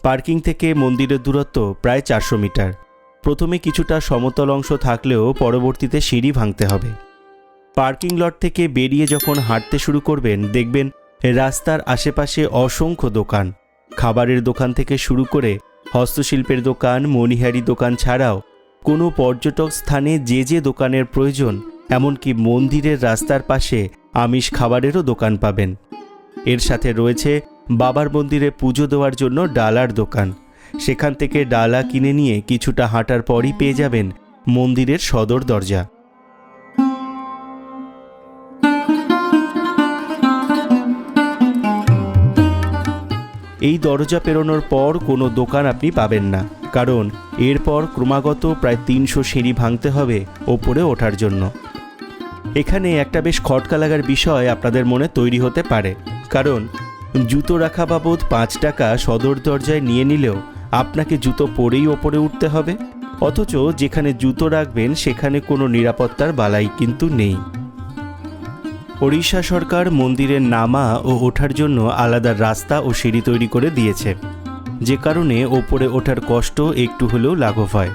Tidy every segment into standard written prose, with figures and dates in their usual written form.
Parking থেকে মন্দিরের দূরত্ব প্রায় 400 মিটার। প্রথমে কিছুটা সমতল অংশ থাকলেও পরবর্তীতে সিঁড়ি ভাঙতে হবে। পার্কিং লট থেকে বেরিয়ে যখন হাঁটতে শুরু করবেন, দেখবেন রাস্তার আশেপাশে অসংখ্য দোকান। খাবারের দোকান থেকে শুরু করে হস্তশিল্পের দোকান, মণিহারি দোকান ছাড়াও কোনো পর্যটক স্থানে যে যে দোকানের প্রয়োজন, এমনকি মন্দিরের রাস্তার পাশে আমিষ খাবারেরও দোকান পাবেন। এর সাথে রয়েছে বাবার মন্দিরে পুজো দেওয়ার জন্য ডালার দোকান। সেখান থেকে ডালা কিনে নিয়ে কিছুটা হাঁটার পরই পেয়ে যাবেন মন্দিরের সদর দরজা। এই দরজা পেরোনোর পর কোনো দোকান আপনি পাবেন না, কারণ এরপর ক্রমাগত প্রায় 300 সিঁড়ি ভাঙতে হবে ওপরে ওঠার জন্য। এখানে একটা বেশ খটকা লাগার বিষয় আপনাদের মনে তৈরি হতে পারে, কারণ জুতো রাখা বাবদ 5 টাকা সদর দরজায় নিয়ে নিলেও আপনাকে জুতো পরেই ওপরে উঠতে হবে, অথচ যেখানে জুতো রাখবেন সেখানে কোনো নিরাপত্তার বালাই কিন্তু নেই। ওড়িশা সরকার মন্দিরের নামা ও ওঠার জন্য আলাদা রাস্তা ও সিঁড়ি তৈরি করে দিয়েছে, যে কারণে ওপরে ওঠার কষ্ট একটু হলেও লাঘব হয়।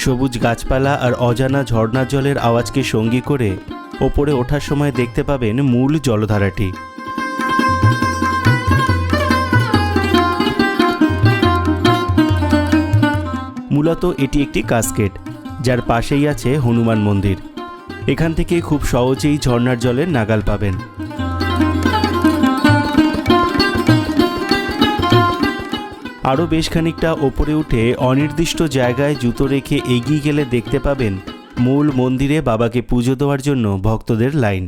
সবুজ গাছপালা আর অজানা ঝর্ণার জলের আওয়াজকে সঙ্গী করে ওপরে ওঠার সময় দেখতে পাবেন মূল জলধারাটি। মূলত এটি একটি কাসকেড, যার পাশেই আছে হনুমান মন্দির। এখান থেকে খুব সহজেই ঝর্ণার জলের নাগাল পাবেন। আরও বেশ খানিকটা ওপরে উঠে অনির্দিষ্ট জায়গায় জুতো রেখে এগিয়ে গেলে দেখতে পাবেন মূল মন্দিরে বাবাকে পুজো দেওয়ার জন্য ভক্তদের লাইন।